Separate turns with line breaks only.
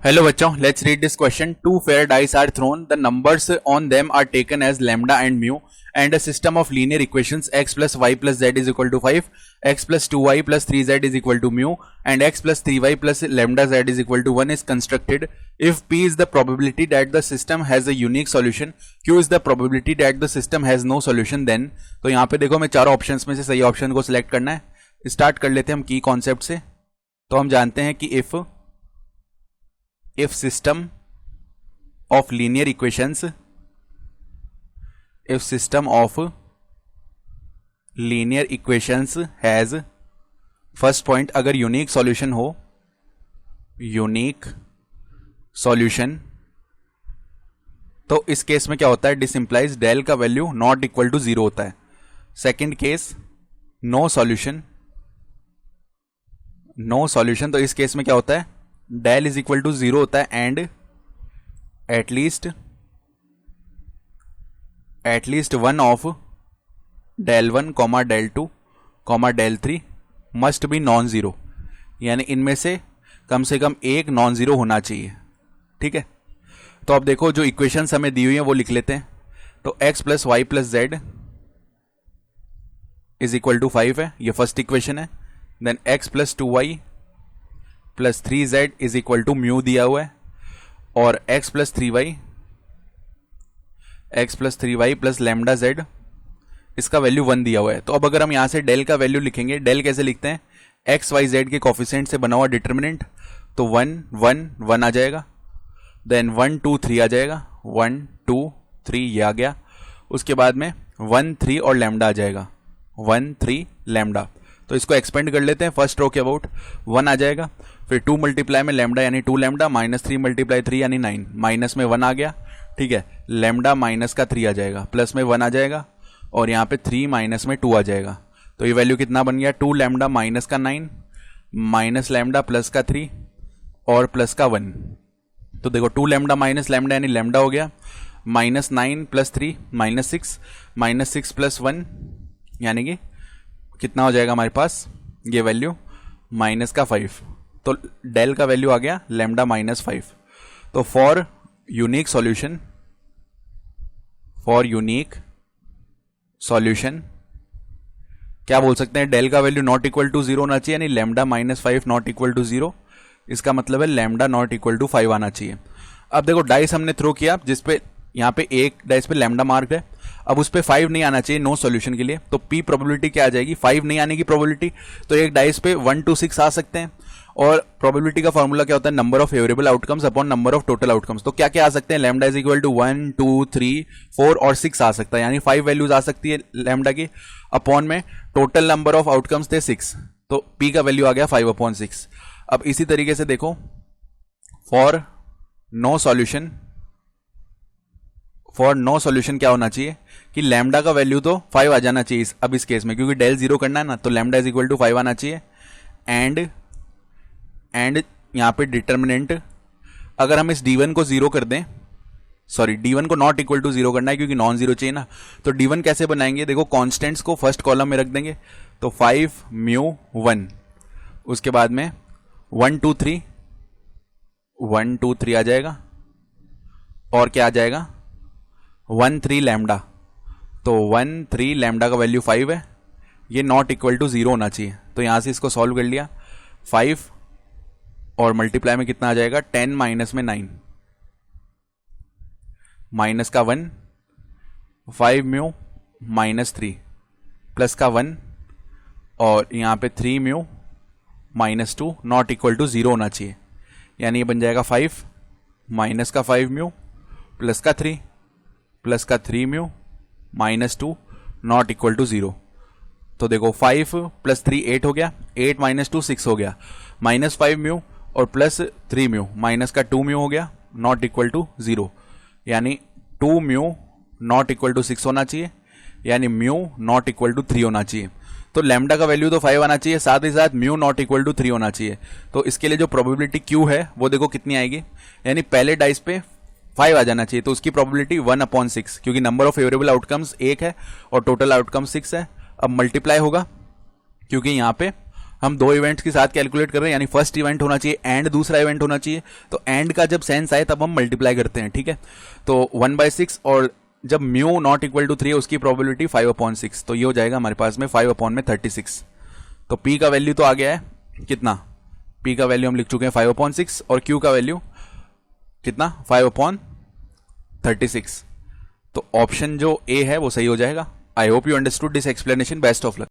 Hello बच्चों, let's read this question. Two fair dice are thrown. The numbers on them are taken as lambda and mu, and a system of linear equations x plus y plus z is equal to 5, x plus 2y plus 3z is equal to mu, and x plus 3y plus lambda z is equal to 1 is constructed. If p is the probability that the system has a unique solution, q is the probability that the system has no solution, then तो यहाँ पे देखो मैं चारों options में से सही option को सिलेक्ट करना है. स्टार्ट कर लेते हैं हम की कॉन्सेप्ट से. तो हम जानते हैं कि if system of linear equations has first point अगर यूनिक सॉल्यूशन हो, यूनिक सॉल्यूशन, तो इस केस में क्या होता है, दिस इंप्लाइज डेल का value not equal to zero होता है. सेकेंड केस नो सॉल्यूशन, तो इस केस में क्या होता है, del is equal to zero होता है and at least one of del one comma del two comma del three must be non zero, यानी इनमें से कम एक नॉन जीरो होना चाहिए. ठीक है, तो अब देखो जो इक्वेशंस हमें दी हुई है वो लिख लेते हैं. तो x plus y plus z is equal to 5 है, ये फर्स्ट इक्वेशन है. Then x plus 2y plus 3z is equal to mu दिया हुआ है, और x plus 3y plus lambda z इसका वैल्यू 1 दिया हुआ है. तो अब अगर हम यहां से डेल का वैल्यू लिखेंगे, डेल कैसे लिखते हैं, x y z के कोफिशिएंट से बना हुआ डिटर्मिनेंट, तो 1 1 1 आ जाएगा. देन 1 2 3 आ जाएगा, 1 2 3 ये आ गया. उसके बाद में 1 3 और लैम्डा आ जाएगा, 1 3 लैम्डा. तो इसको एक्सपेंड कर लेते हैं. फर्स्ट रो के अबाउट 1 आ जाएगा, फिर 2 मल्टीप्लाई में लैम्डा यानी 2 लैम्डा, माइनस 3 मल्टीप्लाई 3 यानी 9, माइनस में 1 आ गया. ठीक है, लैम्डा माइनस का 3 आ जाएगा, प्लस में 1 आ जाएगा, और यहाँ पे 3 माइनस में 2 आ जाएगा. तो ये वैल्यू कितना बन गया, 2 लैम्डा माइनस का 9 माइनस लैम्डा प्लस का 3 और प्लस का 1. तो देखो 2 लैम्डा माइनस लैम्डा यानी लैम्डा हो गया, माइनस 9 प्लस 3 माइनस 6 प्लस 1 यानी कि कितना हो जाएगा हमारे पास, ये वैल्यू माइनस का 5. तो डेल का वैल्यू आ गया लैम्डा माइनस 5. तो फॉर यूनिक सॉल्यूशन क्या बोल सकते हैं, डेल का value not equal to zero होना चाहिए, यानी lambda minus 5 not equal to zero. इसका मतलब है लैम्डा नॉट इक्वल टू 5 आना चाहिए. अब देखो डाइस हमने थ्रो किया, जिसपे यहाँ पे एक डाइस पे लैम्डा मार्क है, अब उस पे 5 नहीं आना चाहिए नो सॉल्यूशन के लिए. तो p प्रोबेबिलिटी क्या आ जाएगी, 5 नहीं आने की प्रोबेबिलिटी. तो एक डाइस पे 1 2 6 आ सकते हैं, और प्रोबेबिलिटी का फॉर्मूला क्या होता है, number of favourable outcomes upon number of total outcomes. तो क्या क्या आ सकते हैं, लैम्डा इज इक्वल टू 1 2 3 4 और 6 आ सकता है, यानी 5 वैल्यूज आ सकती है लैम्डा की. अपॉन में टोटल नंबर ऑफ आउटकम्स थे 6, तो p का वैल्यू आ गया 5/6. अब इसी तरीके से देखो फॉर नो सॉल्यूशन क्या होना चाहिए कि लैम्डा का वैल्यू तो 5 आ जाना चाहिए अब इस केस में, क्योंकि डेल 0 करना है ना, तो लैम्डा इज इक्वल टू 5 आना चाहिए. एंड यहां पे डिटर्मिनेंट अगर हम इस d1 को 0 कर दें, सॉरी d1 को नॉट इक्वल टू 0 करना है क्योंकि नॉन जीरो चाहिए ना, तो d1 कैसे बनाएंगे, देखो कॉन्स्टेंट्स को फर्स्ट कॉलम में रख देंगे. तो 5 म्यू 1, उसके बाद में 1 2 3 आ जाएगा, और क्या आ जाएगा 1 3 लैम्डा. तो 1 3 लैम्डा का वैल्यू 5 है, ये नॉट इक्वल टू 0 होना चाहिए. तो यहां से इसको सॉल्व कर लिया, 5 और मल्टीप्लाई में कितना आ जाएगा, 10 माइनस में 9 माइनस का 1, 5 म्यू माइनस 3 प्लस का 1, और यहाँ पे 3 mu minus 2 not equal to 0 होना चाहिए, यानी ये बन जाएगा 5 माइनस का 5 म्यू प्लस का 3 mu minus 2 not equal to 0. तो देखो 5 प्लस 3 8 हो गया, 8 माइनस 2 6 हो गया, माइनस 5 म्यू और प्लस 3 म्यू माइनस का 2 म्यू हो गया, नॉट इक्वल टू 0, यानी 2 म्यू नॉट इक्वल टू 6 होना चाहिए, यानी म्यू नॉट इक्वल टू 3 होना चाहिए. तो लैम्डा का वैल्यू तो 5 आना चाहिए, साथ ही साथ म्यू नॉट इक्वल टू 3 होना चाहिए. तो इसके लिए जो प्रोबेबिलिटी क्यू है वो देखो कितनी आएगी, यानी पहले डाइस पे 5 आ जाना चाहिए, तो उसकी प्रोबेबिलिटी 1/6, क्योंकि नंबर ऑफ फेवरेबल आउटकम्स 1 है और टोटल आउटकम 6 है. अब मल्टीप्लाई होगा क्योंकि यहाँ पे हम दो इवेंट्स के साथ कैलकुलेट कर रहे हैं, यानी फर्स्ट इवेंट होना चाहिए एंड दूसरा इवेंट होना चाहिए। तो एंड का जब सेंस आए तब हम मल्टीप्लाई करते हैं, ठीक है। तो 1/6 और जब म्यू नॉट इक्वल टू 3 है उसकी प्रोबेबिलिटी 5/6, तो ये हो जाएगा हमारे पास में 5/36। तो पी का वैल्यू तो आ गया है कितना, पी का वैल्यू हम लिख चुके हैं 5/6 और क्यू का वैल्यू कितना 5/36। तो ऑप्शन जो ए है वो सही हो जाएगा। I hope you understood this explanation. Best of luck.